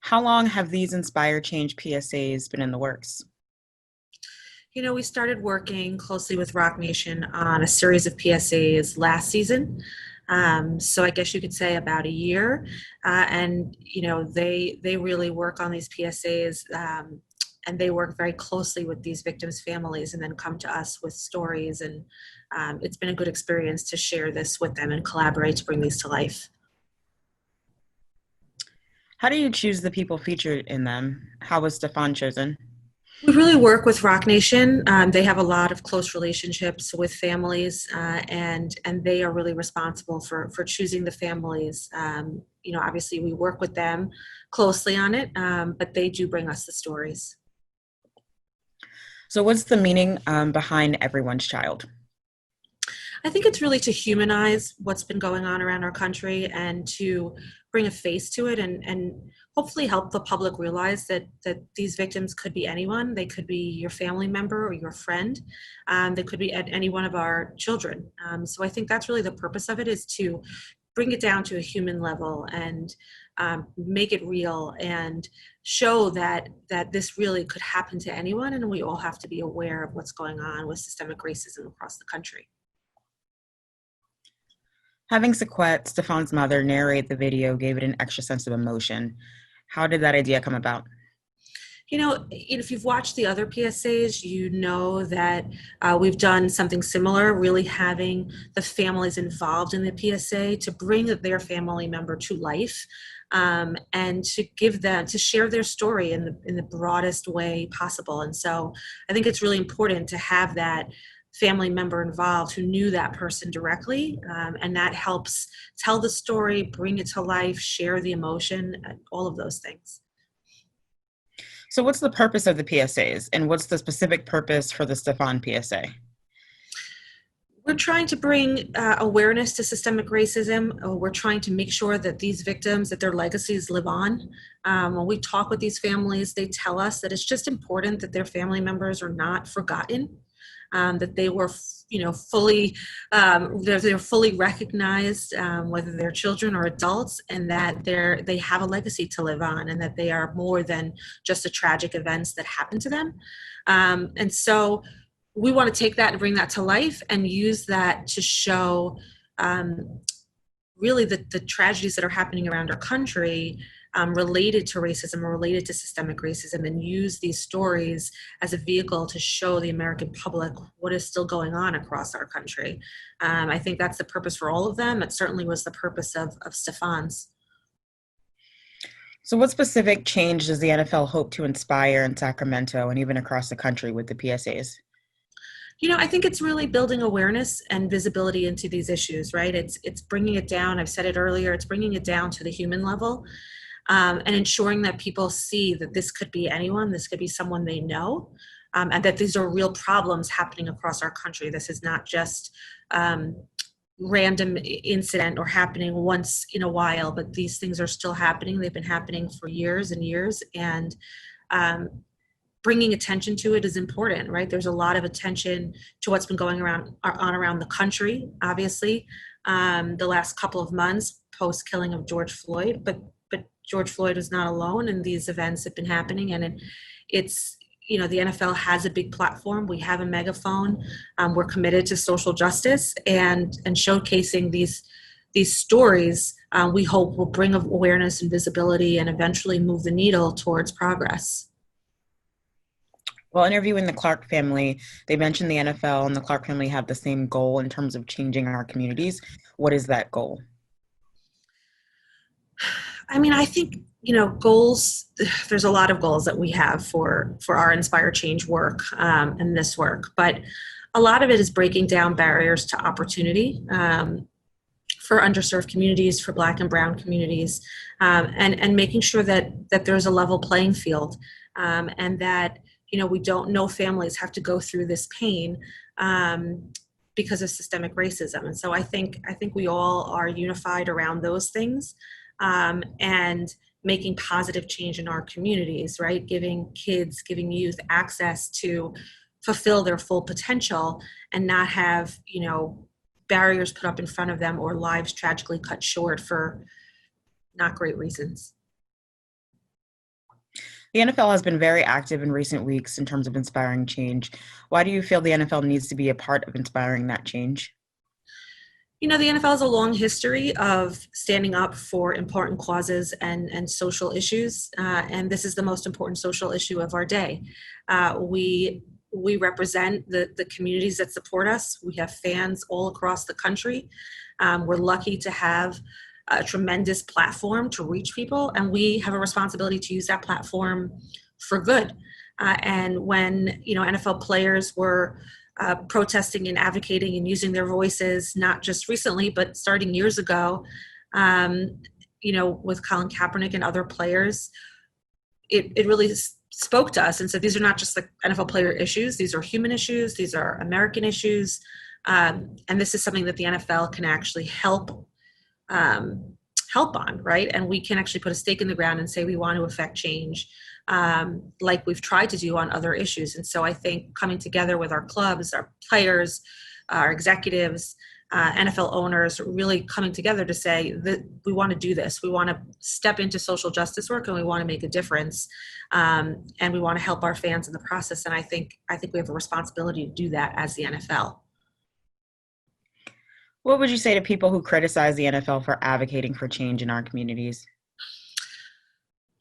How long have these Inspire Change PSAs been in the works? We started working closely with Rock Nation on a series of PSAs last season. So I guess you could say about a year. They really work on these PSAs, and they work very closely with these victims' families and then come to us with stories. And it's been a good experience to share this with them and collaborate to bring these to life. How do you choose the people featured in them? How was Stephon chosen? We really work with Rock Nation. They have a lot of close relationships with families, and they are really responsible for choosing the families. Obviously we work with them closely on it, but they do bring us the stories. So, what's the meaning behind everyone's child? I think it's really to humanize what's been going on around our country and to bring a face to it and hopefully help the public realize that these victims could be anyone. They could be your family member or your friend. They could be any one of our children. So I think that's really the purpose of it, is to bring it down to a human level and make it real and show that this really could happen to anyone, and we all have to be aware of what's going on with systemic racism across the country. Having Sequette, Stephon's mother, narrate the video gave it an extra sense of emotion. How did that idea come about? If you've watched the other PSAs, you know that we've done something similar, really having the families involved in the PSA to bring their family member to life, and to give them, to share their story in the broadest way possible. And so I think it's really important to have that family member involved who knew that person directly, and that helps tell the story, bring it to life, share the emotion, all of those things. So, what's the purpose of the PSAs, and what's the specific purpose for the Stephon PSA? We're trying to bring awareness to systemic racism. We're trying to make sure that these victims, that their legacies live on. When we talk with these families, they tell us that it's just important that their family members are not forgotten, that they were, fully, they're fully recognized, whether they're children or adults, and that they have a legacy to live on, and that they are more than just the tragic events that happened to them. And so we want to take that and bring that to life and use that to show really the tragedies that are happening around our country, related to racism or related to systemic racism, and use these stories as a vehicle to show the American public what is still going on across our country. I think that's the purpose for all of them. It certainly was the purpose of Stephon's. So, what specific change does the NFL hope to inspire in Sacramento and even across the country with the PSAs? I think it's really building awareness and visibility into these issues, right? It's bringing it down. I've said it earlier. It's bringing it down to the human level, and ensuring that people see that this could be anyone. This could be someone they know, and that these are real problems happening across our country. This is not just random incident or happening once in a while, but these things are still happening. They've been happening for years and years, and um, bringing attention to it is important, right? There's a lot of attention to what's been going around the country, obviously, the last couple of months post killing of George Floyd, but George Floyd is not alone, and these events have been happening, and it's the NFL has a big platform. We have a megaphone. We're committed to social justice and showcasing these stories. We hope will bring awareness and visibility and eventually move the needle towards progress. While interviewing the Clark family, they mentioned the NFL and the Clark family have the same goal in terms of changing our communities. What is that goal? I mean, I think, goals, there's a lot of goals that we have for our Inspire Change work, and this work, but a lot of it is breaking down barriers to opportunity, for underserved communities, for Black and Brown communities, and making sure that there's a level playing field, and that, we don't know families have to go through this pain, because of systemic racism. And so I think we all are unified around those things, and making positive change in our communities, right? Giving kids, giving youth access to fulfill their full potential and not have, barriers put up in front of them or lives tragically cut short for not great reasons. The NFL has been very active in recent weeks in terms of inspiring change. Why do you feel the NFL needs to be a part of inspiring that change? You know, the NFL has a long history of standing up for important causes and social issues, and this is the most important social issue of our day. We represent the communities that support us. We have fans all across the country. We're lucky to have a tremendous platform to reach people, and we have a responsibility to use that platform for good. And when NFL players were protesting and advocating and using their voices, not just recently, but starting years ago, um, with Colin Kaepernick and other players, it really spoke to us and said, these are not just the NFL player issues, these are human issues, these are American issues. And this is something that the NFL can actually help on, right? And we can actually put a stake in the ground and say we want to affect change, like we've tried to do on other issues. And so I think coming together with our clubs, our players, our executives, NFL owners, really coming together to say that we want to do this. We want to step into social justice work, and we want to make a difference, and we want to help our fans in the process. And I think we have a responsibility to do that as the NFL. What would you say to people who criticize the NFL for advocating for change in our communities?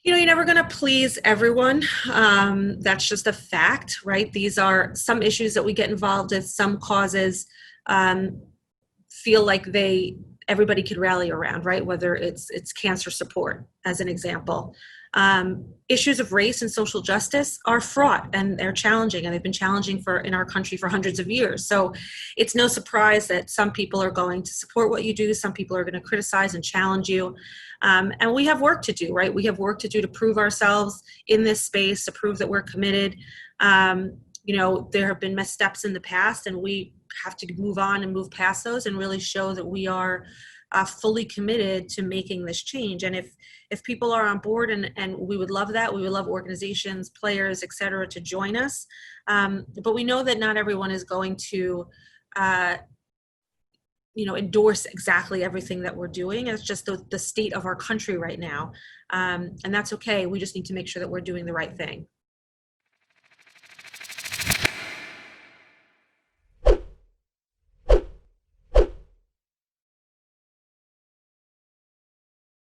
You're never going to please everyone. That's just a fact, right? These are some issues that we get involved in. Some causes feel like everybody could rally around, right? Whether it's cancer support, as an example. Issues of race and social justice are fraught, and they're challenging, and they've been challenging in our country for hundreds of years. So it's no surprise that some people are going to support what you do. Some people are going to criticize and challenge you. And we have work to do, right? We have work to do to prove ourselves in this space, to prove that we're committed. There have been missteps in the past, and we have to move on and move past those and really show that we are fully committed to making this change. And if people are on board, and we would love that, we would love organizations, players, et cetera, to join us. But we know that not everyone is going to endorse exactly everything that we're doing. It's just the state of our country right now. And that's okay. We just need to make sure that we're doing the right thing.